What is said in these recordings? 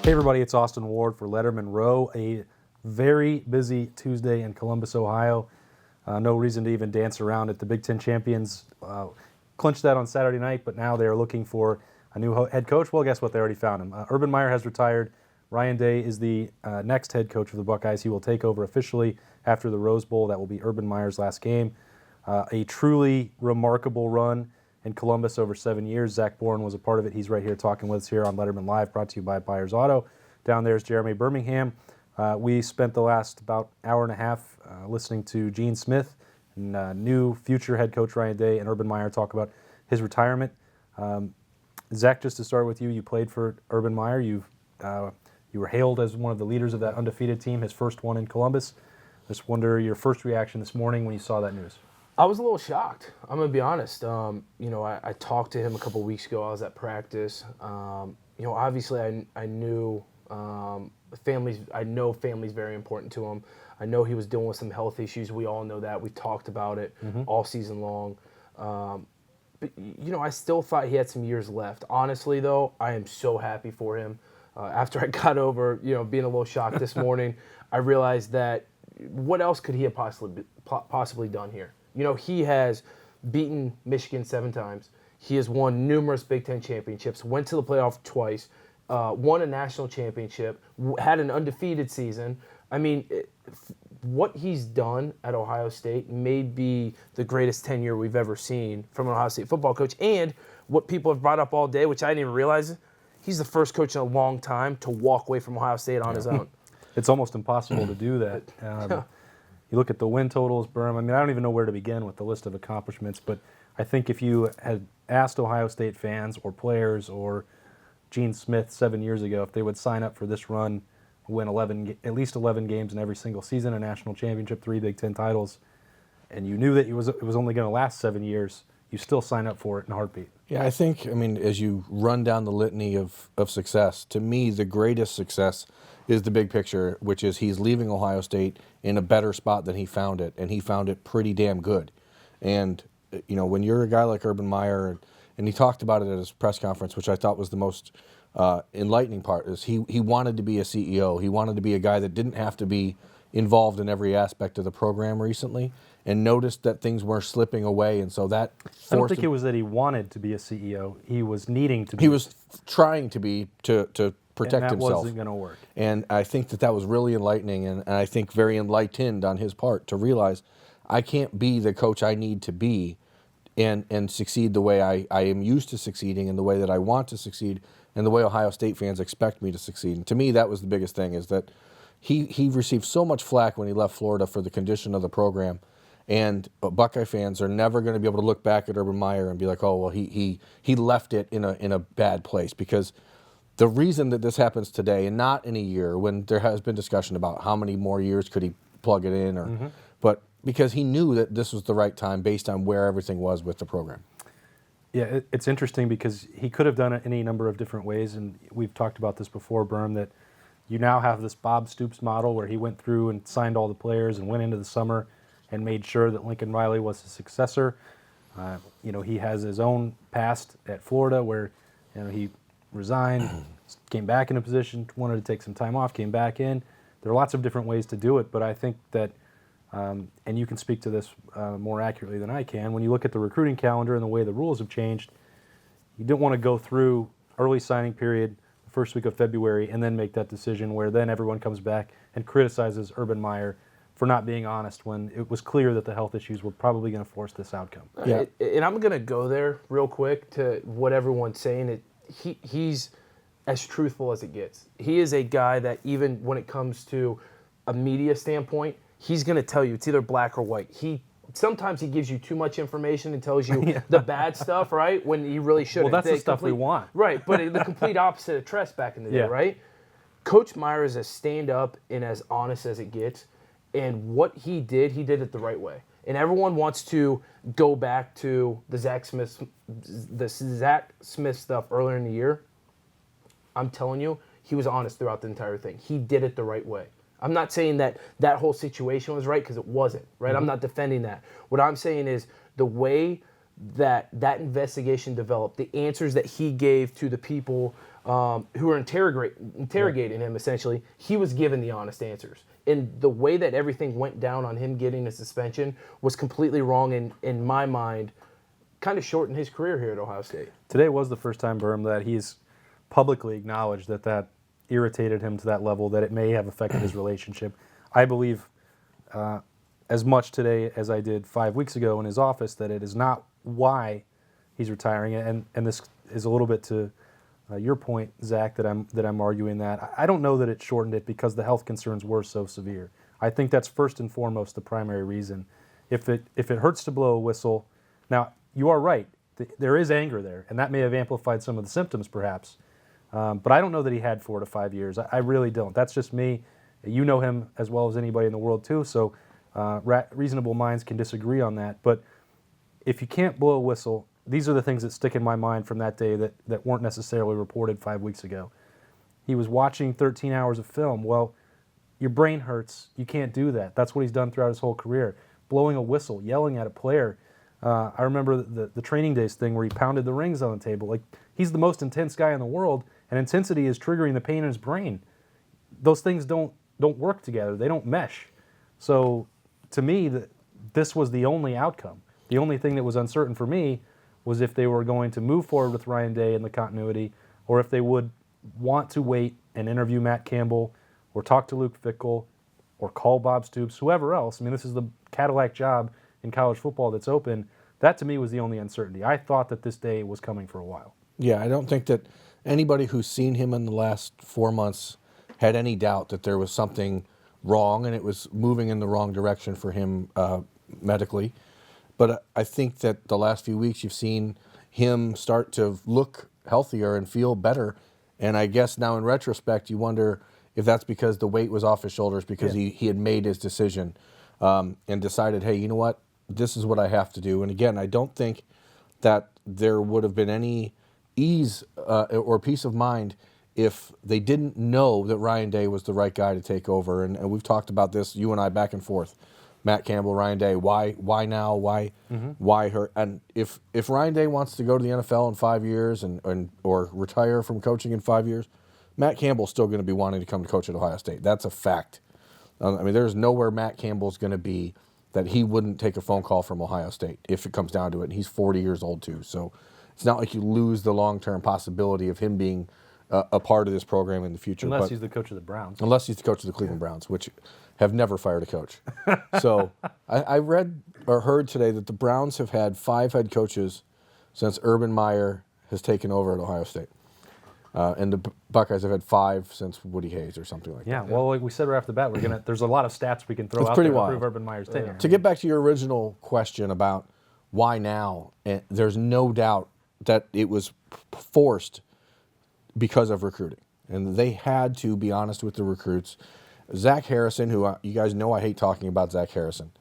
Hey everybody, it's Austin Ward for Lettermen Row. A very busy Tuesday in Columbus, Ohio. No reason to even dance around it. The Big Ten champions clinched that on Saturday night, but now they are looking for a new head coach. Well, guess what? They already found him. Urban Meyer has retired. Ryan Day is the next head coach of the Buckeyes. He will take over officially after the Rose Bowl. That will be Urban Meyer's last game. A truly remarkable run in Columbus over 7 years. Zach Boren was a part of it. He's right here talking with us here on Lettermen Live, brought to you by Byers Auto. Down there is Jeremy Birmingham. We spent the last about hour and a half listening to Gene Smith and new future head coach Ryan Day and Urban Meyer talk about his retirement. Zach, just to start with you, you played for Urban Meyer. You were hailed as one of the leaders of that undefeated team, his first one in Columbus. Just wonder your first reaction this morning when you saw that news. I was a little shocked. I'm gonna be honest. I talked to him a couple weeks ago. I was at practice. Obviously, I knew families. I know family's very important to him. I know he was dealing with some health issues. We all know that. We talked about it all season long. But I still thought he had some years left. Honestly, though, I am so happy for him. After I got over, being a little shocked this morning, I realized that what else could he have possibly done here? He has beaten Michigan 7 times. He has won numerous Big Ten championships, went to the playoff twice, won a national championship, had an undefeated season. I mean, what he's done at Ohio State may be the greatest tenure we've ever seen from an Ohio State football coach. And what people have brought up all day, which I didn't even realize, he's the first coach in a long time to walk away from Ohio State on his own. It's almost impossible to do that. You look at the win totals, Berm. I mean, I don't even know where to begin with the list of accomplishments, but I think if you had asked Ohio State fans or players or Gene Smith 7 years ago if they would sign up for this run, win at least 11 games in every single season, a national championship, 3 Big Ten titles, and you knew that it was only going to last 7 years, you still sign up for it in a heartbeat. Yeah, I think, as you run down the litany of success, to me, the greatest success is the big picture, which is he's leaving Ohio State in a better spot than he found it, and he found it pretty damn good. And, when you're a guy like Urban Meyer, and he talked about it at his press conference, which I thought was the most enlightening part, is he wanted to be a CEO. He wanted to be a guy that didn't have to be involved in every aspect of the program recently, and noticed that things were slipping away, and so that forced I don't think it was that he wanted to be a CEO. He was needing to be. He was trying to be to protect himself. And that wasn't going to work. And I think that was really enlightening, and I think very enlightened on his part to realize I can't be the coach I need to be and succeed the way I am used to succeeding and the way that I want to succeed and the way Ohio State fans expect me to succeed. And to me, that was the biggest thing, is that he received so much flack when he left Florida for the condition of the program. And Buckeye fans are never going to be able to look back at Urban Meyer and be like, oh, well, he left it in a bad place, because the reason that this happens today and not in a year when there has been discussion about how many more years could he plug it in, but because he knew that this was the right time based on where everything was with the program. Yeah, it's interesting because he could have done it any number of different ways, and we've talked about this before, Berm, that you now have this Bob Stoops model where he went through and signed all the players and went into the summer and made sure that Lincoln Riley was his successor. He has his own past at Florida where he resigned, came back in a position, wanted to take some time off, came back in. There are lots of different ways to do it, but I think that, and you can speak to this more accurately than I can, when you look at the recruiting calendar and the way the rules have changed, you don't want to go through early signing period, the first week of February, and then make that decision where then everyone comes back and criticizes Urban Meyer for not being honest when it was clear that the health issues were probably going to force this outcome. Yeah. And I'm going to go there real quick to what everyone's saying. He's as truthful as it gets. He is a guy that even when it comes to a media standpoint, he's going to tell you it's either black or white. Sometimes he gives you too much information and tells you the bad stuff, right, when he really shouldn't. Well, that's the stuff we want. Right, but the complete opposite of Tress back in the day, right? Coach Meyer is as stand-up and as honest as it gets. And what he did it the right way. And everyone wants to go back to the Zach Smith stuff earlier in the year. I'm telling you, he was honest throughout the entire thing. He did it the right way. I'm not saying that whole situation was right, because it wasn't, right? I'm not defending that. What I'm saying is the way that investigation developed, the answers that he gave to the people who were interrogating him, essentially, he was given the honest answers. And the way that everything went down on him getting a suspension was completely wrong, and in my mind, kind of shortened his career here at Ohio State. Today was the first time, Berm, that he's publicly acknowledged that irritated him to that level, that it may have affected his relationship. I believe as much today as I did 5 weeks ago in his office that it is not why he's retiring. And this is a little bit to your point, Zach, that I'm arguing that. I don't know that it shortened it because the health concerns were so severe. I think that's first and foremost the primary reason. If it hurts to blow a whistle, now you are right. There is anger there, and that may have amplified some of the symptoms perhaps. But I don't know that he had 4 to 5 years. I really don't. That's just me. You know him as well as anybody in the world too, so reasonable minds can disagree on that. But if you can't blow a whistle, these are the things that stick in my mind from that day that weren't necessarily reported 5 weeks ago. He was watching 13 hours of film. Well, your brain hurts. You can't do that. That's what he's done throughout his whole career. Blowing a whistle, yelling at a player. I remember the training days thing where he pounded the rings on the table. Like, he's the most intense guy in the world, and intensity is triggering the pain in his brain. Those things don't work together. They don't mesh. So to me, this was the only outcome. The only thing that was uncertain for me was if they were going to move forward with Ryan Day and the continuity, or if they would want to wait and interview Matt Campbell, or talk to Luke Fickell, or call Bob Stoops, whoever else. I mean, this is the Cadillac job in college football that's open. That to me was the only uncertainty. I thought that this day was coming for a while. Yeah, I don't think that anybody who's seen him in the last 4 months had any doubt that there was something wrong and it was moving in the wrong direction for him medically. But I think that the last few weeks you've seen him start to look healthier and feel better. And I guess now in retrospect, you wonder if that's because the weight was off his shoulders because he had made his decision and decided, hey, you know what? This is what I have to do. And again, I don't think that there would have been any ease or peace of mind if they didn't know that Ryan Day was the right guy to take over. And we've talked about this, you and I, back and forth. Matt Campbell, Ryan Day, why now? Why her? And if Ryan Day wants to go to the NFL in 5 years or retire from coaching in 5 years, Matt Campbell's still going to be wanting to come to coach at Ohio State. That's a fact. I mean, there's nowhere Matt Campbell's going to be that he wouldn't take a phone call from Ohio State if it comes down to it. And he's 40 years old too, so it's not like you lose the long-term possibility of him being a part of this program in the future. Unless he's the coach of the Browns. Unless he's the coach of the Cleveland Browns, which have never fired a coach. So I read or heard today that the Browns have had 5 head coaches since Urban Meyer has taken over at Ohio State. And the Buckeyes have had 5 since Woody Hayes or something like that. Yeah, well, like we said right off the bat, there's a lot of stats we can throw It's out pretty there to wild. prove Urban Meyer's tenure. To get back to your original question about why now, there's no doubt that it was forced because of recruiting. And they had to be honest with the recruits. Zach Harrison, who you guys know I hate talking about Zach Harrison.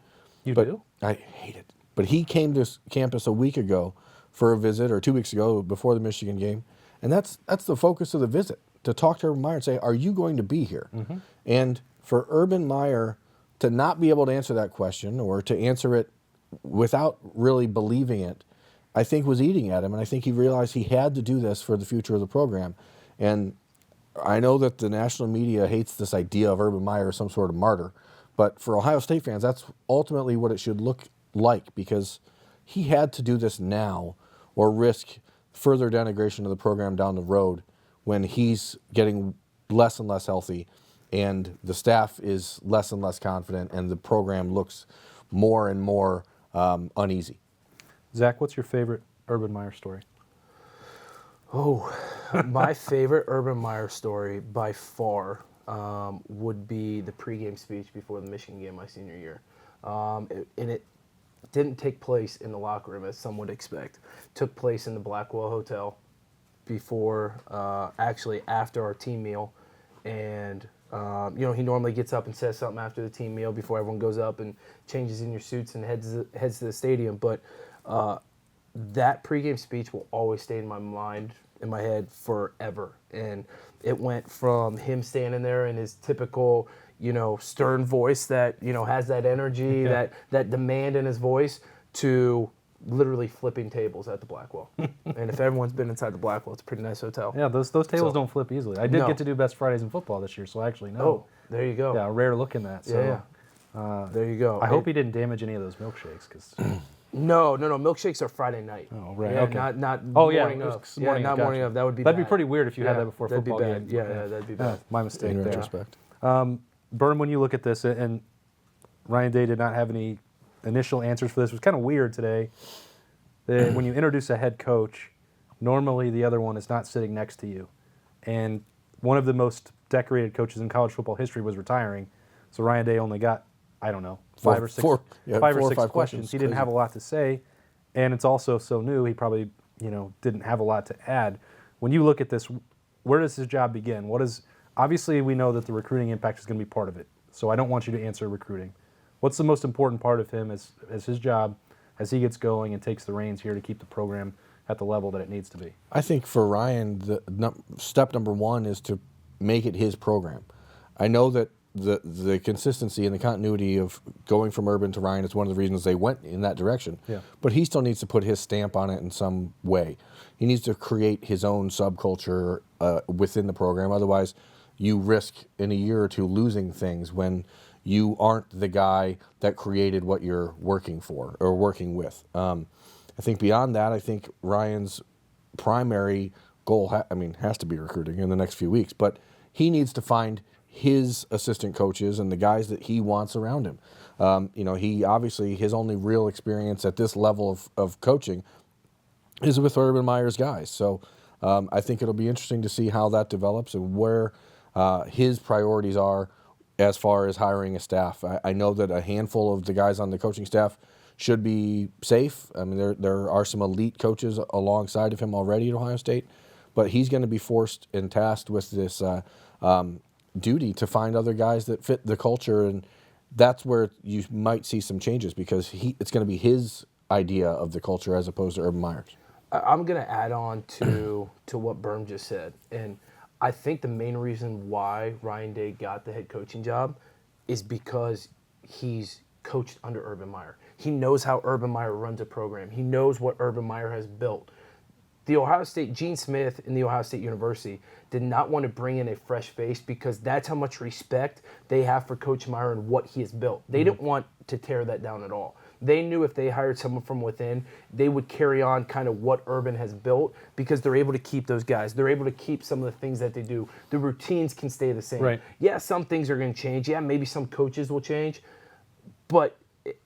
You do? I hate it. But he came to campus a week ago for a visit, or 2 weeks ago before the Michigan game. And that's the focus of the visit, to talk to Urban Meyer and say, are you going to be here? Mm-hmm. And for Urban Meyer to not be able to answer that question, or to answer it without really believing it, I think was eating at him. And I think he realized he had to do this for the future of the program. And I know that the national media hates this idea of Urban Meyer as some sort of martyr, but for Ohio State fans, that's ultimately what it should look like, because he had to do this now or risk further denigration of the program down the road when he's getting less and less healthy and the staff is less and less confident and the program looks more and more uneasy. Zach, what's your favorite Urban Meyer story? Oh, my favorite Urban Meyer story by far would be the pregame speech before the Michigan game my senior year. And it didn't take place in the locker room as some would expect. It took place in the Blackwell Hotel before, actually after our team meal. And, he normally gets up and says something after the team meal before everyone goes up and changes in your suits and heads to the stadium. But that pregame speech will always stay in my mind, in my head forever. And it went from him standing there in his typical, stern voice that, has that energy, that demand in his voice, to literally flipping tables at the Blackwell. And if everyone's been inside the Blackwell, it's a pretty nice hotel. Yeah, those tables don't flip easily. I did get to do Best Fridays in football this year, so I actually know. Oh, there you go. Yeah, a rare look in that. So, yeah. There you go. I hope he didn't damage any of those milkshakes, because. No. Milkshakes are Friday night. Oh, right. Yeah, okay. not morning morning of. of, Not morning gotcha. of. That would be That'd bad. be pretty weird if you had that before that'd football be bad. game. Yeah, that'd be bad. My mistake In there. retrospect. Byrne, when you look at this, and Ryan Day did not have any initial answers for this. It was kind of weird today. When you introduce a head coach, normally the other one is not sitting next to you. And one of the most decorated coaches in college football history was retiring. So Ryan Day only got, I don't know, five or six questions. He didn't have a lot to say. And it's also so new, he probably, didn't have a lot to add. When you look at this, where does his job begin? Obviously we know that the recruiting impact is going to be part of it. So I don't want you to answer recruiting. What's the most important part of him as his job as he gets going and takes the reins here to keep the program at the level that it needs to be? I think for Ryan, step number one is to make it his program. I know that the consistency and the continuity of going from Urban to Ryan is one of the reasons they went in that direction. Yeah. But he still needs to put his stamp on it in some way. He needs to create his own subculture within the program. Otherwise, you risk in a year or two losing things when you aren't the guy that created what you're working for or working with. I think beyond that, I think Ryan's primary goal has to be recruiting in the next few weeks, but he needs to find his assistant coaches and the guys that he wants around him. He obviously, his only real experience at this level of coaching is with Urban Meyer's guys. So I think it'll be interesting to see how that develops and where his priorities are as far as hiring a staff. I know that a handful of the guys on the coaching staff should be safe. I mean, there are some elite coaches alongside of him already at Ohio State, but he's going to be forced and tasked with this duty to find other guys that fit the culture, and that's where you might see some changes because it's going to be his idea of the culture as opposed to Urban Meyer's. I'm going to add on to what Berm just said, and I think the main reason why Ryan Day got the head coaching job is because he's coached under Urban Meyer. He knows how Urban Meyer runs a program. He knows what Urban Meyer has built. The Ohio State, Gene Smith in the Ohio State University did not want to bring in a fresh face because that's how much respect they have for Coach Meyer and what he has built. They didn't want to tear that down at all. They knew if they hired someone from within, they would carry on kind of what Urban has built because they're able to keep those guys. They're able to keep some of the things that they do. The routines can stay the same. Right. Yeah, some things are going to change. Yeah, maybe some coaches will change. But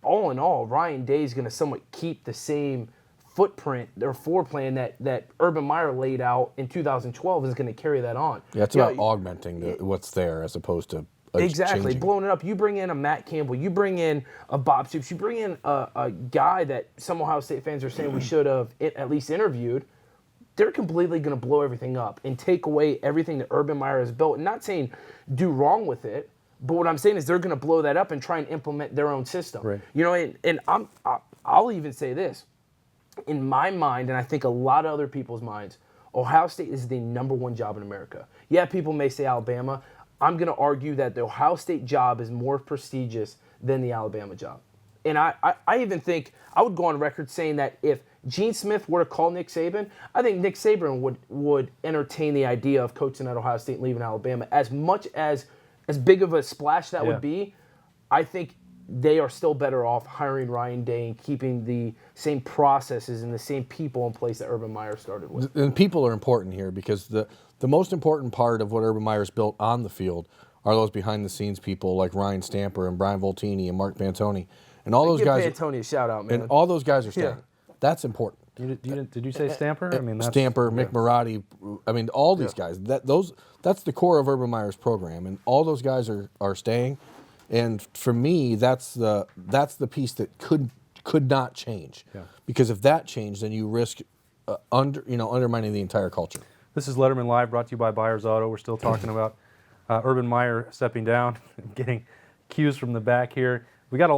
all in all, Ryan Day is going to somewhat keep the same footprint or floor plan that Urban Meyer laid out in 2012 is going to carry that on. Yeah, it's about augmenting what's there as opposed to exactly changing. blowing it up. You bring in a Matt Campbell, you bring in a Bob Stoops, you bring in a guy that some Ohio State fans are saying we should have at least interviewed. They're completely going to blow everything up and take away everything that Urban Meyer has built. And not saying do wrong with it, but what I'm saying is they're going to blow that up and try and implement their own system. Right. And I'll even say this. In my mind, and I think a lot of other people's minds, Ohio State is the number one job in America. Yeah, people may say Alabama. I'm going to argue that the Ohio State job is more prestigious than the Alabama job. And I even think I would go on record saying that if Gene Smith were to call Nick Saban, I think Nick Saban would entertain the idea of coaching at Ohio State and leaving Alabama. As much as big of a splash that would be, I think they are still better off hiring Ryan Day and keeping the same processes and the same people in place that Urban Meyer started with. And people are important here because the most important part of what Urban Meyer's built on the field are those behind-the-scenes people like Ryan Stamper and Brian Voltini and Mark Pantoni. And all those guys. Give Pantoni a shout-out, man. And all those guys are staying. Yeah. That's important. Did you say Stamper? I mean, Stamper, Mick Marotti. I mean, all these guys. That's the core of Urban Meyer's program, and all those guys are staying. And for me, that's the piece that could not change. Yeah. Because if that changed, then you risk undermining the entire culture. This is Lettermen Live, brought to you by Byers Auto. We're still talking about Urban Meyer stepping down, getting cues from the back here. We got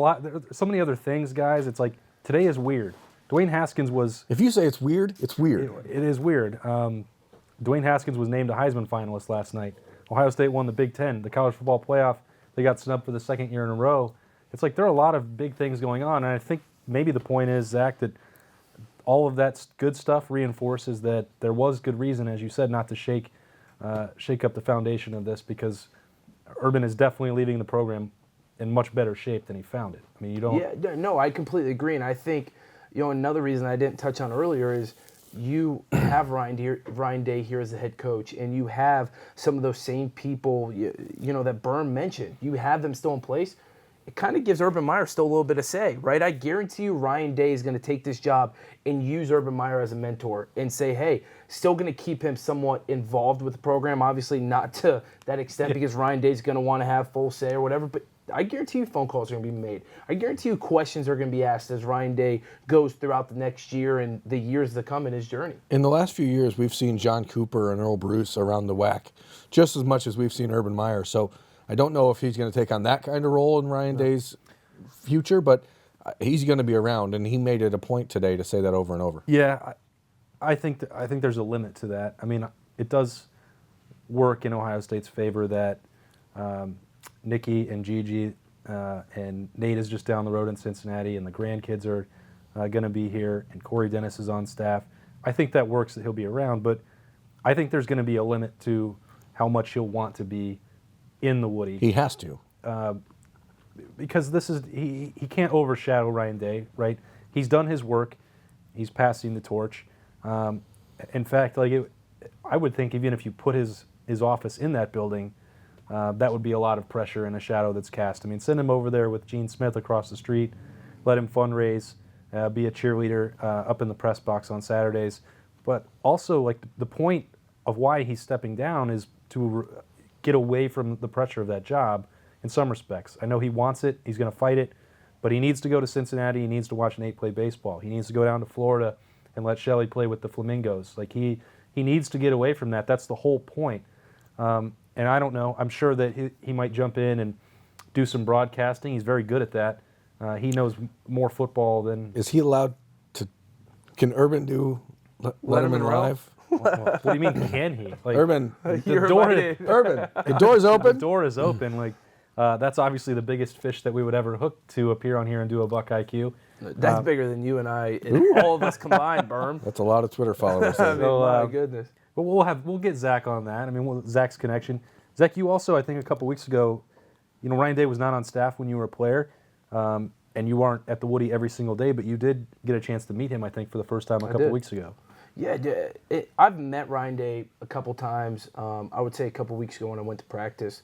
so many other things, guys. It's like today is weird. Dwayne Haskins was. If you say it's weird, it's weird. It is weird. Dwayne Haskins was named a Heisman finalist last night. Ohio State won the Big Ten, the college football playoff. They got snubbed for the second year in a row. It's like there are a lot of big things going on, and I think maybe the point is, Zach, that all of that good stuff reinforces that there was good reason, as you said, not to shake up the foundation of this, because Urban is definitely leaving the program in much better shape than he found it. I mean, you don't. Yeah, no, I completely agree, and I think another reason I didn't touch on earlier is you have Ryan Day here as the head coach, and you have some of those same people that Byrne mentioned. You have them still in place. It kind of gives Urban Meyer still a little bit of say, right? I guarantee you Ryan Day is going to take this job and use Urban Meyer as a mentor and say, hey, still going to keep him somewhat involved with the program. Obviously not to that extent because Ryan Day is going to want to have full say or whatever, but I guarantee you phone calls are going to be made. I guarantee you questions are going to be asked as Ryan Day goes throughout the next year and the years to come in his journey. In the last few years, we've seen John Cooper and Earl Bruce around the WAC just as much as we've seen Urban Meyer. So I don't know if he's going to take on that kind of role in Ryan Day's future, but he's going to be around, and he made it a point today to say that over and over. Yeah, I think there's a limit to that. I mean, it does work in Ohio State's favor that Nikki and Gigi and Nate is just down the road in Cincinnati, and the grandkids are going to be here, and Corey Dennis is on staff. I think that works, that he'll be around, but I think there's going to be a limit to how much he'll want to be in the Woody. He has to. Because he can't overshadow Ryan Day, right? He's done his work. He's passing the torch. In fact, I would think even if you put his office in that building, that would be a lot of pressure and a shadow that's cast. I mean, send him over there with Gene Smith across the street, let him fundraise, be a cheerleader up in the press box on Saturdays. But also, the point of why he's stepping down is to get away from the pressure of that job in some respects. I know he wants it. He's going to fight it. But he needs to go to Cincinnati. He needs to watch Nate play baseball. He needs to go down to Florida and let Shelley play with the Flamingos. He needs to get away from that. That's the whole point. And I don't know. I'm sure that he might jump in and do some broadcasting. He's very good at that. He knows more football than... Is he allowed to... Can Urban do Lettermen Row? What do you mean, can he? Urban, Urban, the door's open. The door is open. That's obviously the biggest fish that we would ever hook to appear on here and do a Buckeye Q. That's bigger than you and I and all of us combined, Berm. That's a lot of Twitter followers. I mean, my goodness. But we'll get Zach on that. I mean, Zach's connection. Zach, you also, I think a couple weeks ago, Ryan Day was not on staff when you were a player, and you aren't at the Woody every single day, but you did get a chance to meet him, I think, for the first time a couple weeks ago. Yeah, I've met Ryan Day a couple times. I would say a couple weeks ago when I went to practice.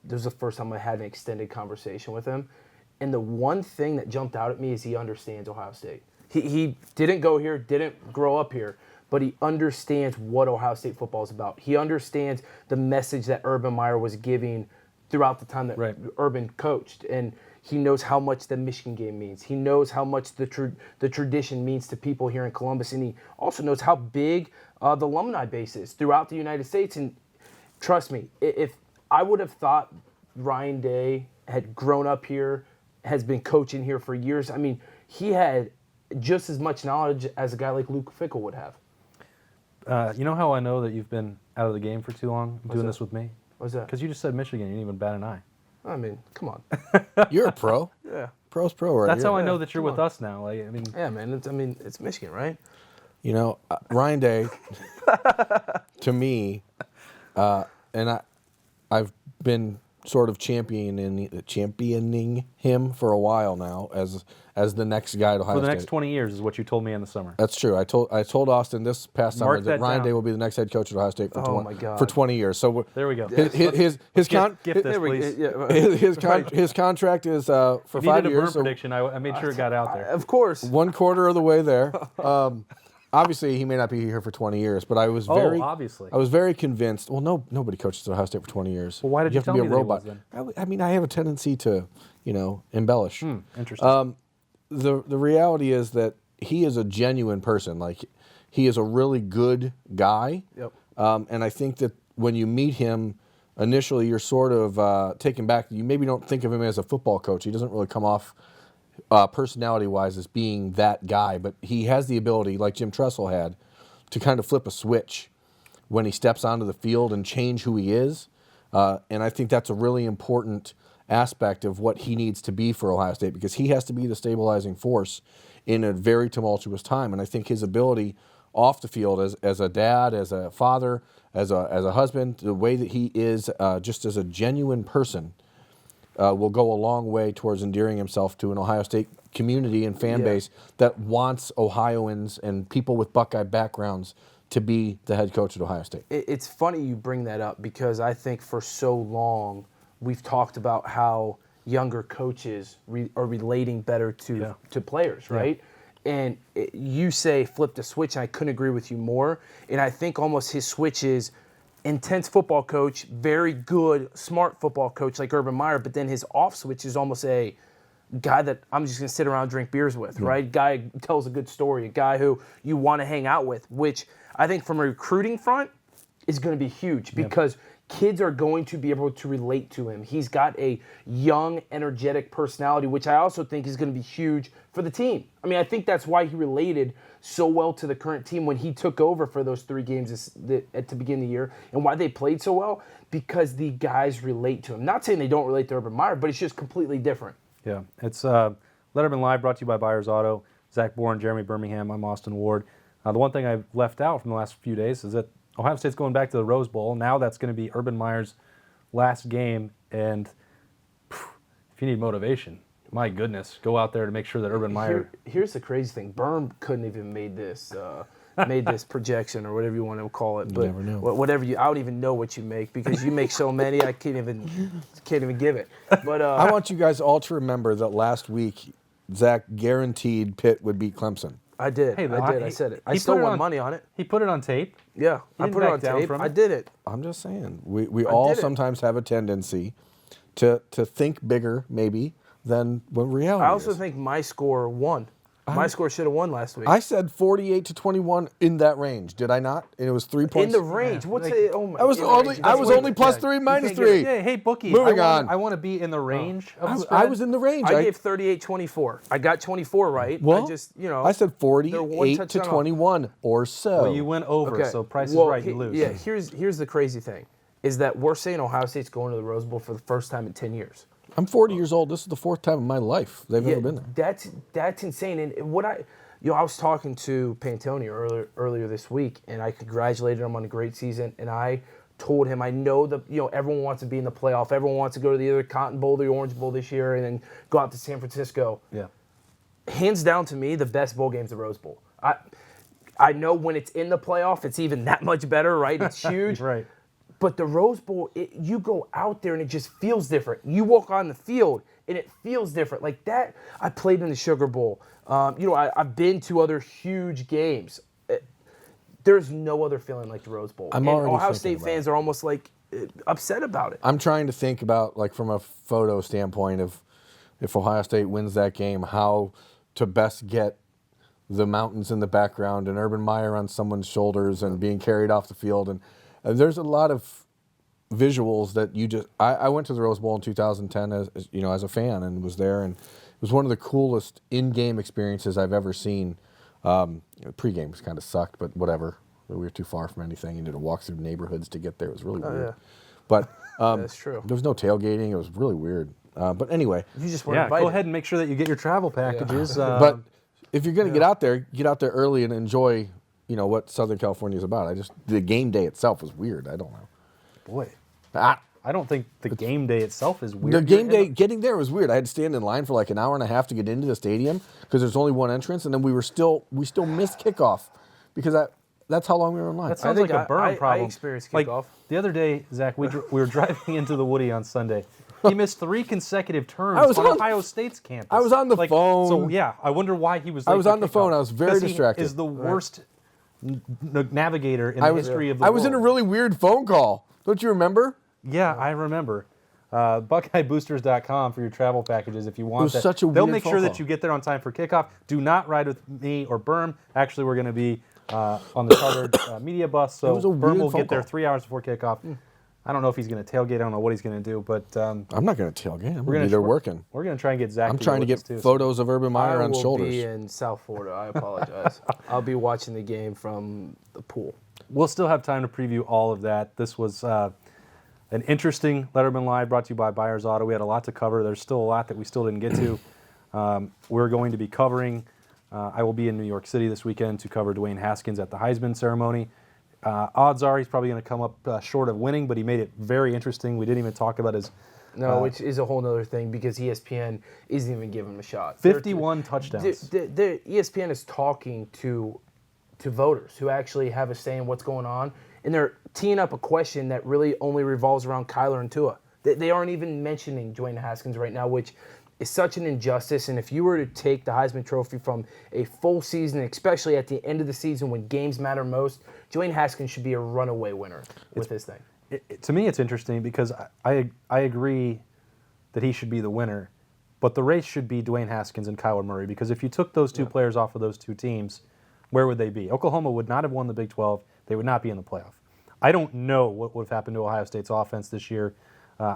This was the first time I had an extended conversation with him. And the one thing that jumped out at me is he understands Ohio State. He didn't go here, didn't grow up here, but he understands what Ohio State football is about. He understands the message that Urban Meyer was giving throughout the time that Urban coached. And he knows how much the Michigan game means. He knows how much the tradition means to people here in Columbus. And he also knows how big the alumni base is throughout the United States. And trust me, if I would have thought Ryan Day had grown up here, has been coaching here for years, I mean, he had just as much knowledge as a guy like Luke Fickell would have. You know how I know that you've been out of the game for too long doing this with me? What's that? Because you just said Michigan. You didn't even bat an eye. I mean, come on. You're a pro. Yeah. Pro's pro, right? That's how I know that you're with us now. Yeah, man. It's Michigan, right? Ryan Day, to me, and I've been sort of championing him for a while now as the next guy at Ohio State. For the next 20 years is what you told me in the summer. That's true. I told Austin this past summer that Ryan down. Day will be the next head coach at Ohio State for 20 years. So there we go. His Gift this, please. his contract is for 5 years. Needed a burn prediction. I made sure it got out there. Of course. 1/4 of the way there. Obviously, he may not be here for 20 years, but I was very convinced. Well, nobody coaches at Ohio State for 20 years. Well, why did you have tell to be me a that he robot? was then? I mean, I have a tendency to, embellish. Interesting. The reality is that he is a genuine person. He is a really good guy. Yep. And I think that when you meet him, initially you're sort of taken back. You maybe don't think of him as a football coach. He doesn't really come off personality-wise as being that guy, but he has the ability, like Jim Tressel had, to kind of flip a switch when he steps onto the field and change who he is. And I think that's a really important aspect of what he needs to be for Ohio State, because he has to be the stabilizing force in a very tumultuous time. And I think his ability off the field as a dad, as a father, as a husband, the way that he is just as a genuine person will go a long way towards endearing himself to an Ohio State community and fan base that wants Ohioans and people with Buckeye backgrounds to be the head coach at Ohio State. It's funny you bring that up because I think for so long we've talked about how younger coaches are relating better to players, right? And you say flip the switch, and I couldn't agree with you more. And I think almost his switch is intense football coach, very good, smart football coach like Urban Meyer, but then his off switch is almost a guy that I'm just going to sit around and drink beers with, right? Guy who tells a good story, a guy who you want to hang out with, which I think from a recruiting front is going to be huge because kids are going to be able to relate to him. He's got a young, energetic personality, which I also think is going to be huge for the team. I mean, I think that's why he related so well to the current team when he took over for those 3 games at the beginning of the year, and why they played so well, because the guys relate to him. Not saying they don't relate to Urban Meyer, but it's just completely different. Yeah, it's Lettermen Live brought to you by Byers Auto. Zach Boren, Jeremy Birmingham, I'm Austin Ward. The one thing I've left out from the last few days is that Ohio State's going back to the Rose Bowl. Now that's going to be Urban Meyer's last game, and if you need motivation, my goodness, go out there to make sure that Urban Meyer... Here's the crazy thing. Berm couldn't even made this projection or whatever you want to call it. But never know. Whatever I don't even know what you make because you make so many I can't even give it. But I want you guys all to remember that last week, Zach guaranteed Pitt would beat Clemson. I did. Hey, I said it. I still won money on it. He put it on tape. Yeah, I didn't put it back on down tape. from it. I did it. I'm just saying, we all sometimes have a tendency to think bigger, maybe, than what reality I also is. think my score won. My score should have won last week. I said 48-21 in that range, did I not? And it was 3 points. In the range. What's it? Oh my! I was only plus 3, minus 3. Yeah, hey, bookie. Moving on. I want to be in the range of the spread. I was in the range. I gave 38-24. I got 24 right. Well, I said 48-21 or so. Well, you went over, Okay. so price is right, you lose. Yeah, here's the crazy thing, is that we're saying Ohio State's going to the Rose Bowl for the first time in 10 years. I'm 40 years old. This is the 4th time in my life they've ever been there. That's insane. And what I was talking to Pantoni earlier this week, and I congratulated him on a great season, and I told him I know everyone wants to be in the playoff. Everyone wants to go to the other Cotton Bowl, the Orange Bowl this year, and then go out to San Francisco. Yeah. Hands down to me, the best bowl game's the Rose Bowl. I know when it's in the playoff, it's even that much better, right? It's huge. Right. But the Rose Bowl, you go out there and it just feels different. You walk on the field and it feels different. Like that, I played in the Sugar Bowl. I've been to other huge games. There's no other feeling like the Rose Bowl. I'm already Ohio thinking State about fans are almost like upset about it. I'm trying to think about, like, from a photo standpoint of if Ohio State wins that game, how to best get the mountains in the background and Urban Meyer on someone's shoulders and being carried off the field. And there's a lot of visuals that you just... I went to the Rose Bowl in 2010 as a fan and was there, and it was one of the coolest in-game experiences I've ever seen. Pre-game kind of sucked, but whatever. We were too far from anything. You had to walk through neighborhoods to get there. It was really weird. Yeah. But That's true. there was no tailgating. It was really weird. But anyway, You just weren't Yeah, invited. go ahead and make sure that you get your travel packages. but if you're going to get out there early and enjoy, what Southern California is about. The game day itself was weird. I don't know. Boy, Ah, I don't think the game day itself is weird. the game day getting there was weird. I had to stand in line for like an hour and a half to get into the stadium because there's only one entrance, and then we still missed kickoff because that's how long we were in line. That sounds think like a burn I problem. experienced Like, kickoff. the other day, Zach, we were driving into the Woody on Sunday. He missed 3 consecutive turns I was on on- Ohio State's campus. I was on the phone. So, yeah, I wonder why he was late I was for on the kickoff. phone. I was very 'Cause he distracted. is the worst navigator in the history of the I world. was in a really weird phone call. Don't you remember? Yeah, I remember. BuckeyeBoosters.com for your travel packages if you want was that. such a They'll weird make phone sure call. that you get there on time for kickoff. Do not ride with me or Berm. Actually, we're going to be on the chartered media bus, so It was a Berm weird will phone get there call. 3 hours before kickoff. I don't know if he's going to tailgate. I don't know what he's going to do, but I'm not going to tailgate. I'm going to gonna be there tr- working. we're going to try and get Zach. I'm trying to with us, get too. photos of Urban Meyer I on will shoulders. be in South Florida. I apologize. I'll be watching the game from the pool. We'll still have time to preview all of that. This was an interesting Lettermen Live brought to you by Byers Auto. We had a lot to cover. There's still a lot that we still didn't get to. We're going to be covering I will be in New York City this weekend to cover Dwayne Haskins at the Heisman ceremony. Odds are he's probably going to come up short of winning, but he made it very interesting. We didn't even talk about his... No, which is a whole other thing because ESPN isn't even giving him a shot. 51 touchdowns. The ESPN is talking to voters who actually have a say in what's going on, and they're teeing up a question that really only revolves around Kyler and Tua. They aren't even mentioning Dwayne Haskins right now, which is such an injustice. And if you were to take the Heisman Trophy from a full season, especially at the end of the season when games matter most, Dwayne Haskins should be a runaway winner with this thing. To me, it's interesting because I agree that he should be the winner, but the race should be Dwayne Haskins and Kyler Murray, because if you took those two players off of those two teams, where would they be? Oklahoma would not have won the Big 12. They would not be in the playoff. I don't know what would have happened to Ohio State's offense this year. I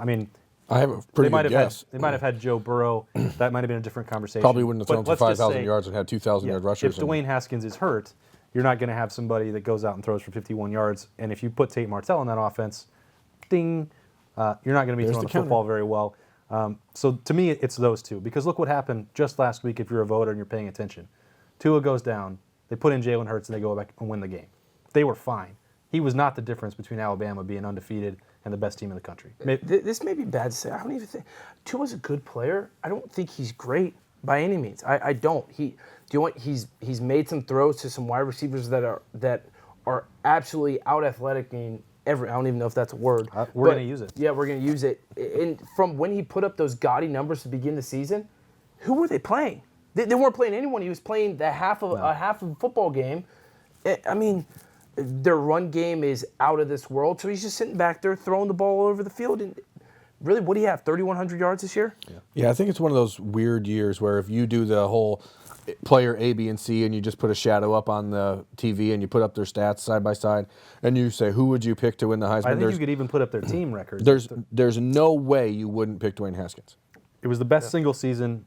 have a pretty good guess. They might have had Joe Burrow. That might have been a different conversation. Probably wouldn't have thrown But for let's just 5,000 say, yards and had 2,000-yard rushers. If Dwayne Haskins is hurt, you're not going to have somebody that goes out and throws for 51 yards. And if you put Tate Martell in that offense, ding, you're not going to be throwing the football very well. So to me, it's those two. Because look what happened just last week if you're a voter and you're paying attention. Tua goes down. They put in Jalen Hurts and they go back and win the game. They were fine. He was not the difference between Alabama being undefeated and the best team in the country. This may be bad to say. I don't even think Tua's a good player. I don't think he's great by any means. I don't. He's made some throws to some wide receivers that are absolutely out athletic. I don't even know if that's a word. We're going to use it. Yeah, we're going to use it. And from when he put up those gaudy numbers to begin the season, who were they playing? They weren't playing anyone. He was playing a half of a football game. I mean, their run game is out of this world. So he's just sitting back there throwing the ball all over the field. And really, what do you have, 3,100 yards this year? Yeah, I think it's one of those weird years where if you do the whole player A, B, and C and you just put a shadow up on the TV and you put up their stats side by side and you say, who would you pick to win the Heisman? I think you could even put up their team records. There's no way you wouldn't pick Dwayne Haskins. It was the best single season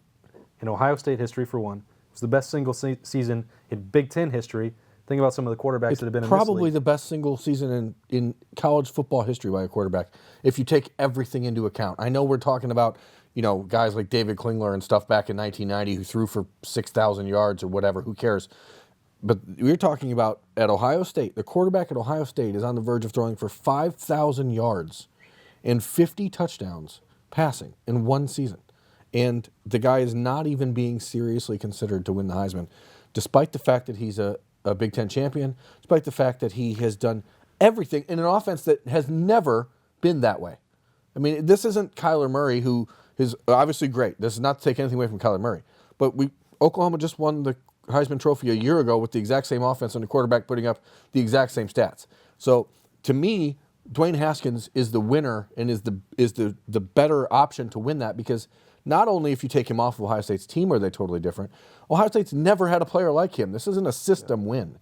in Ohio State history, for one. It was the best single season in Big Ten history. Think about some of the quarterbacks that have been in this probably league. the best single season in college football history by a quarterback, if you take everything into account. I know we're talking about, guys like David Klingler and stuff back in 1990 who threw for 6,000 yards or whatever. Who cares? But we're talking about at Ohio State. The quarterback at Ohio State is on the verge of throwing for 5,000 yards and 50 touchdowns passing in one season. And the guy is not even being seriously considered to win the Heisman, despite the fact that he's a Big Ten champion, despite the fact that he has done everything in an offense that has never been that way. I mean, this isn't Kyler Murray, who is obviously great. This is not to take anything away from Kyler Murray. But Oklahoma just won the Heisman Trophy a year ago with the exact same offense and the quarterback putting up the exact same stats. So to me, Dwayne Haskins is the winner and is the better option to win that, because not only if you take him off of Ohio State's team are they totally different, Ohio State's never had a player like him. This isn't a system win.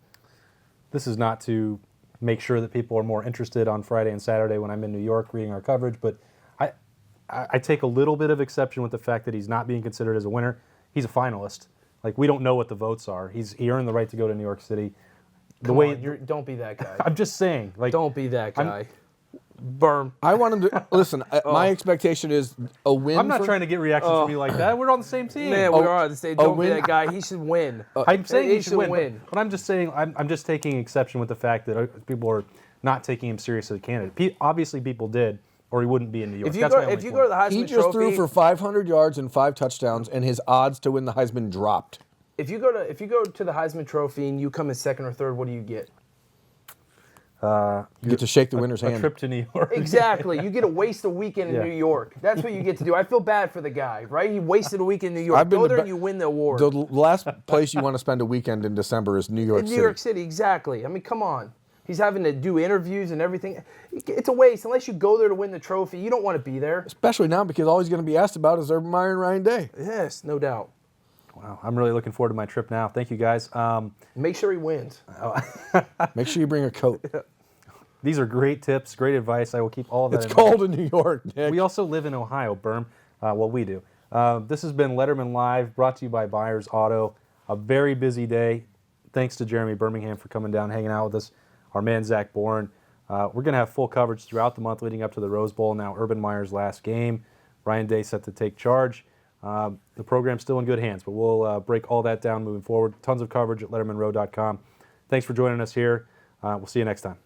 This is not to make sure that people are more interested on Friday and Saturday when I'm in New York reading our coverage, but I take a little bit of exception with the fact that he's not being considered as a winner. He's a finalist. Like, we don't know what the votes are. He earned the right to go to New York City. Don't be that guy. I'm just saying. Like, don't be that guy. Burn. I want him to listen. My expectation is a win. I'm not trying to get reactions from you like that. We're on the same team. Man, we are on the same. Don't be that guy. He should win. I'm saying he should win. But I'm just saying I'm just taking exception with the fact that people are not taking him seriously as a candidate. Obviously, people did, or he wouldn't be in New York. If you go to the Heisman Trophy, he just threw for 500 yards and 5 touchdowns, and his odds to win the Heisman dropped. If you go to the Heisman Trophy and you come in second or third, what do you get? You get to shake the winner's hand. A trip to New York. Exactly. You get to waste a weekend in New York. That's what you get to do. I feel bad for the guy, right? He wasted a weekend in New York. Go there and you win the award. The last place you want to spend a weekend in December is New York City. New York City, exactly. I mean, come on. He's having to do interviews and everything. It's a waste. Unless you go there to win the trophy, you don't want to be there. Especially now, because all he's going to be asked about is Urban Meyer and Ryan Day. Yes, no doubt. Wow, I'm really looking forward to my trip now. Thank you, guys. Make sure he wins. Make sure you bring a coat. These are great tips, great advice. I will keep all of that It's in cold in New York, Nick. We also live in Ohio, Berm. Well, we do. This has been Lettermen Live, brought to you by Byers Auto. A very busy day. Thanks to Jeremy Birmingham for coming down, hanging out with us. Our man, Zach Boren. We're going to have full coverage throughout the month leading up to the Rose Bowl. Now, Urban Meyer's last game. Ryan Day set to take charge. The program's still in good hands, but we'll break all that down moving forward. Tons of coverage at lettermenrow.com. Thanks for joining us here. We'll see you next time.